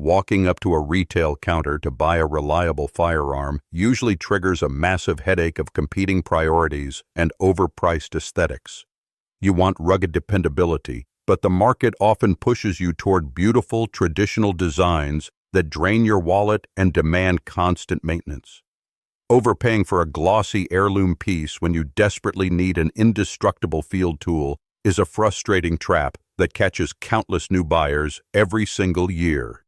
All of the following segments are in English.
walking up to a retail counter to buy a reliable firearm usually triggers a massive headache of competing priorities and overpriced aesthetics. You want rugged dependability, but the market often pushes you toward beautiful, traditional designs that drain your wallet and demand constant maintenance. Overpaying for a glossy heirloom piece when you desperately need an indestructible field tool is a frustrating trap that catches countless new buyers every single year.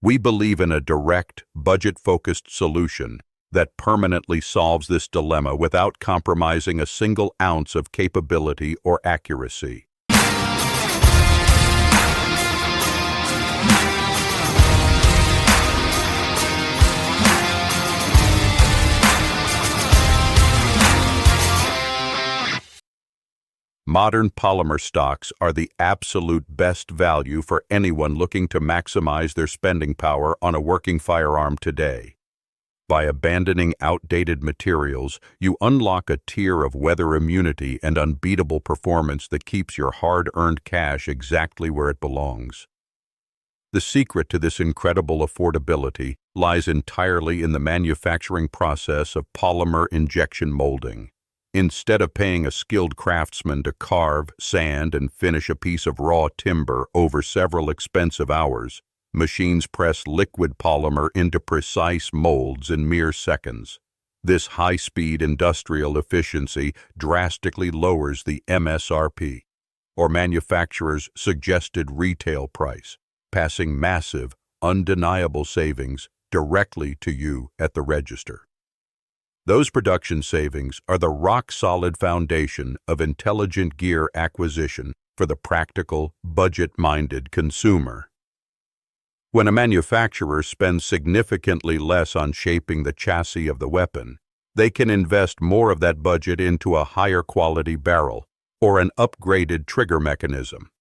We believe in a direct, budget-focused solution that permanently solves this dilemma without compromising a single ounce of capability or accuracy. Modern polymer stocks are the absolute best value for anyone looking to maximize their spending power on a working firearm today. By abandoning outdated materials, you unlock a tier of weather immunity and unbeatable performance that keeps your hard-earned cash exactly where it belongs. The secret to this incredible affordability lies entirely in the manufacturing process of polymer injection molding. Instead of paying a skilled craftsman to carve, sand, and finish a piece of raw timber over several expensive hours, machines press liquid polymer into precise molds in mere seconds. This high-speed industrial efficiency drastically lowers the MSRP, or manufacturer's suggested retail price, passing massive, undeniable savings directly to you at the register. Those production savings are the rock-solid foundation of intelligent gear acquisition for the practical, budget-minded consumer. When a manufacturer spends significantly less on shaping the chassis of the weapon, they can invest more of that budget into a higher-quality barrel or an upgraded trigger mechanism.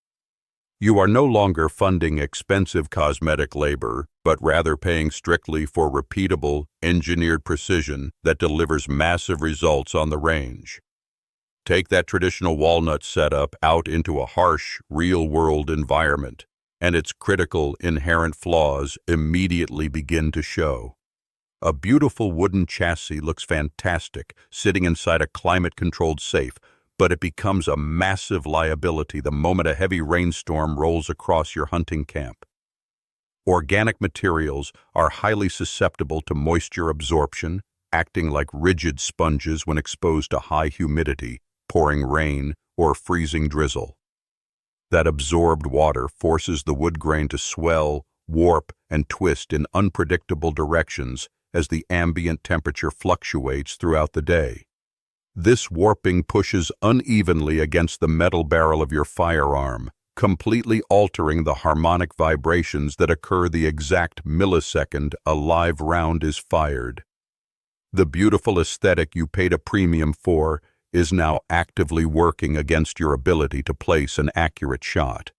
You are no longer funding expensive cosmetic labor, but rather paying strictly for repeatable, engineered precision that delivers massive results on the range. Take that traditional walnut setup out into a harsh, real-world environment, and its critical, inherent flaws immediately begin to show. A beautiful wooden chassis looks fantastic sitting inside a climate-controlled safe, but it becomes a massive liability the moment a heavy rainstorm rolls across your hunting camp. Organic materials are highly susceptible to moisture absorption, acting like rigid sponges when exposed to high humidity, pouring rain, or freezing drizzle. That absorbed water forces the wood grain to swell, warp, and twist in unpredictable directions as the ambient temperature fluctuates throughout the day. This warping pushes unevenly against the metal barrel of your firearm, completely altering the harmonic vibrations that occur the exact millisecond a live round is fired. The beautiful aesthetic you paid a premium for is now actively working against your ability to place an accurate shot.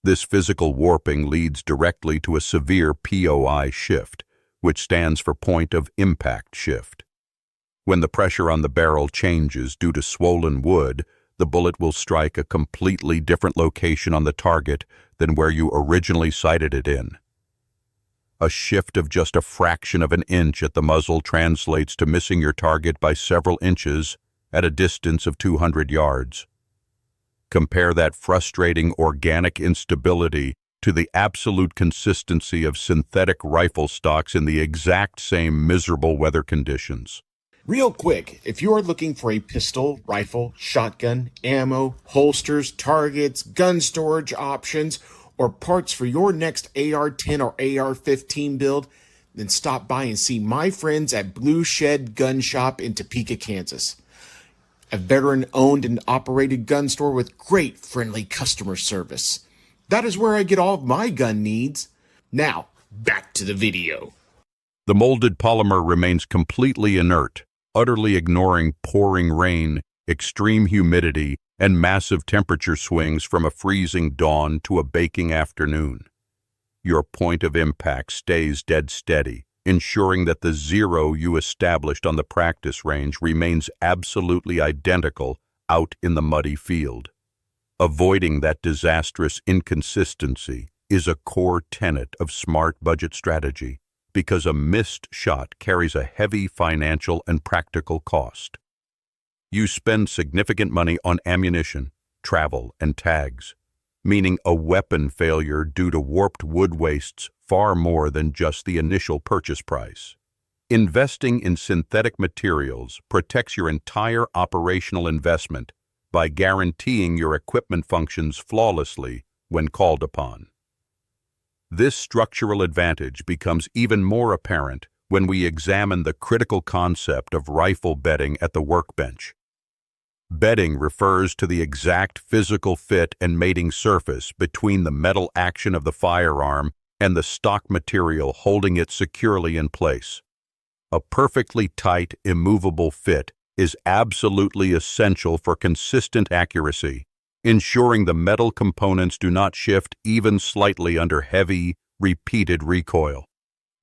This physical warping leads directly to a severe POI shift, which stands for point of impact shift. When the pressure on the barrel changes due to swollen wood, the bullet will strike a completely different location on the target than where you originally sighted it in. A shift of just a fraction of an inch at the muzzle translates to missing your target by several inches at a distance of 200 yards. Compare that frustrating organic instability to the absolute consistency of synthetic rifle stocks in the exact same miserable weather conditions. Real quick, if you are looking for a pistol, rifle, shotgun, ammo, holsters, targets, gun storage options, or parts for your next AR-10 or AR-15 build, then stop by and see my friends at Blue Shed Gun Shop in Topeka, Kansas. A veteran-owned and operated gun store with great friendly customer service. That is where I get all of my gun needs. Now, back to the video. The molded polymer remains completely inert, utterly ignoring pouring rain, extreme humidity, and massive temperature swings from a freezing dawn to a baking afternoon. Your point of impact stays dead steady, ensuring that the zero you established on the practice range remains absolutely identical out in the muddy field. Avoiding that disastrous inconsistency is a core tenet of smart budget strategy because a missed shot carries a heavy financial and practical cost. You spend significant money on ammunition, travel, and tags, meaning a weapon failure due to warped wood wastes far more than just the initial purchase price. Investing in synthetic materials protects your entire operational investment by guaranteeing your equipment functions flawlessly when called upon. This structural advantage becomes even more apparent when we examine the critical concept of rifle bedding at the workbench. Bedding refers to the exact physical fit and mating surface between the metal action of the firearm and the stock material holding it securely in place. A perfectly tight, immovable fit is absolutely essential for consistent accuracy, ensuring the metal components do not shift even slightly under heavy, repeated recoil.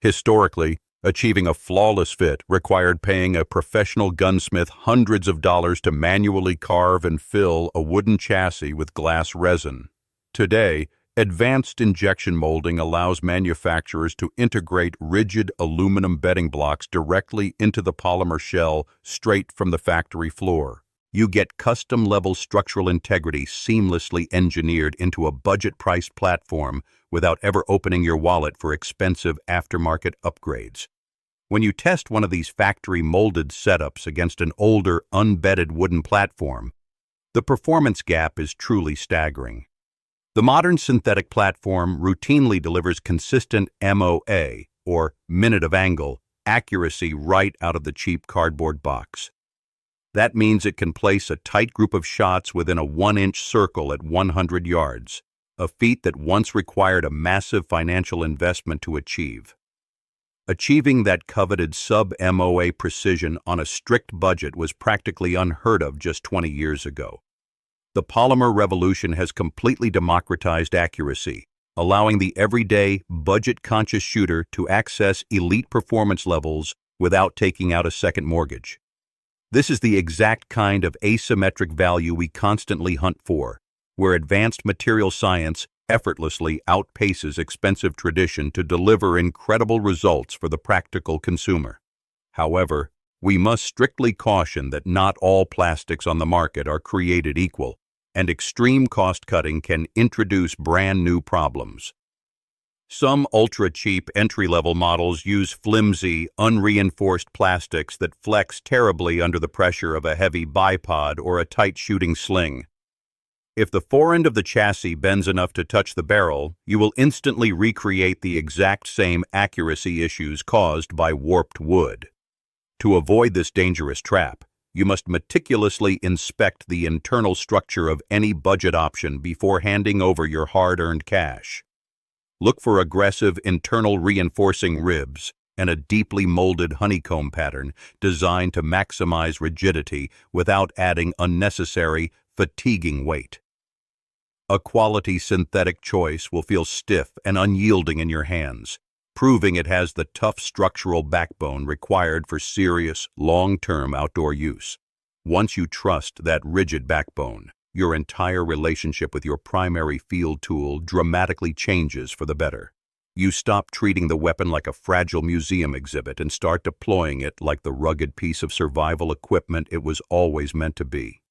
Historically, achieving a flawless fit required paying a professional gunsmith hundreds of dollars to manually carve and fill a wooden chassis with glass resin. Today, advanced injection molding allows manufacturers to integrate rigid aluminum bedding blocks directly into the polymer shell straight from the factory floor. You get custom-level structural integrity seamlessly engineered into a budget-priced platform without ever opening your wallet for expensive aftermarket upgrades. When you test one of these factory-molded setups against an older, unbedded wooden platform, the performance gap is truly staggering. The modern synthetic platform routinely delivers consistent MOA, or minute of angle, accuracy right out of the cheap cardboard box. That means it can place a tight group of shots within a 1-inch circle at 100 yards, a feat that once required a massive financial investment to achieve. Achieving that coveted sub-MOA precision on a strict budget was practically unheard of just 20 years ago. The polymer revolution has completely democratized accuracy, allowing the everyday, budget-conscious shooter to access elite performance levels without taking out a second mortgage. This is the exact kind of asymmetric value we constantly hunt for, where advanced material science effortlessly outpaces expensive tradition to deliver incredible results for the practical consumer. However, we must strictly caution that not all plastics on the market are created equal, and extreme cost-cutting can introduce brand-new problems. Some ultra-cheap entry-level models use flimsy, unreinforced plastics that flex terribly under the pressure of a heavy bipod or a tight shooting sling. If the forend of the chassis bends enough to touch the barrel, you will instantly recreate the exact same accuracy issues caused by warped wood. To avoid this dangerous trap, you must meticulously inspect the internal structure of any budget option before handing over your hard-earned cash. Look for aggressive internal reinforcing ribs and a deeply molded honeycomb pattern designed to maximize rigidity without adding unnecessary, fatiguing weight. A quality synthetic choice will feel stiff and unyielding in your hands, proving it has the tough structural backbone required for serious, long-term outdoor use. Once you trust that rigid backbone, your entire relationship with your primary field tool dramatically changes for the better. You stop treating the weapon like a fragile museum exhibit and start deploying it like the rugged piece of survival equipment it was always meant to be.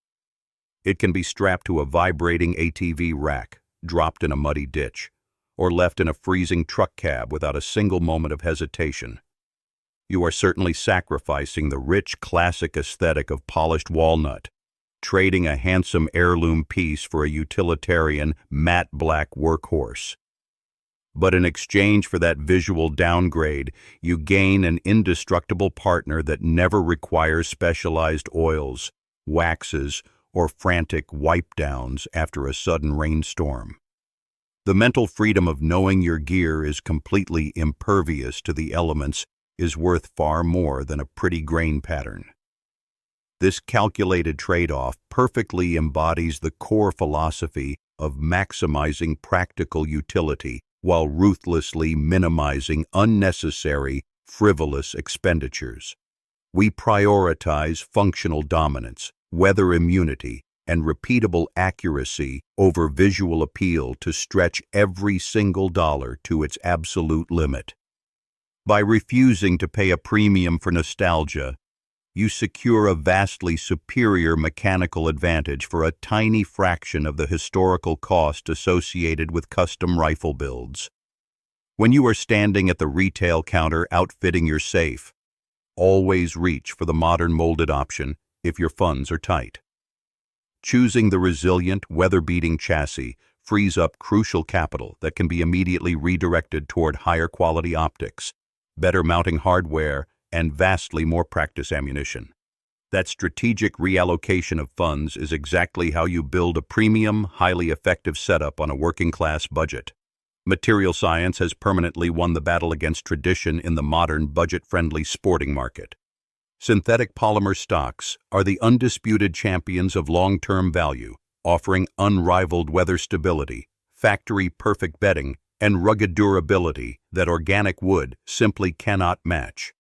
It can be strapped to a vibrating ATV rack, dropped in a muddy ditch, or left in a freezing truck cab without a single moment of hesitation. You are certainly sacrificing the rich classic aesthetic of polished walnut, trading a handsome heirloom piece for a utilitarian matte black workhorse. But in exchange for that visual downgrade, you gain an indestructible partner that never requires specialized oils, waxes, or frantic wipe-downs after a sudden rainstorm. The mental freedom of knowing your gear is completely impervious to the elements is worth far more than a pretty grain pattern. This calculated trade-off perfectly embodies the core philosophy of maximizing practical utility while ruthlessly minimizing unnecessary, frivolous expenditures. We prioritize functional dominance, weather immunity, and repeatable accuracy over visual appeal to stretch every single dollar to its absolute limit. By refusing to pay a premium for nostalgia, you secure a vastly superior mechanical advantage for a tiny fraction of the historical cost associated with custom rifle builds. When you are standing at the retail counter outfitting your safe, always reach for the modern molded option if your funds are tight. Choosing the resilient, weather-beating chassis frees up crucial capital that can be immediately redirected toward higher quality optics, better mounting hardware, and vastly more practice ammunition. That strategic reallocation of funds is exactly how you build a premium, highly effective setup on a working-class budget. Material science has permanently won the battle against tradition in the modern, budget-friendly sporting market. Synthetic polymer stocks are the undisputed champions of long-term value, offering unrivaled weather stability, factory-perfect bedding, and rugged durability that organic wood simply cannot match.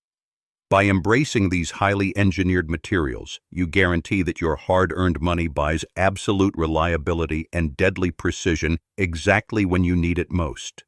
By embracing these highly engineered materials, you guarantee that your hard-earned money buys absolute reliability and deadly precision exactly when you need it most.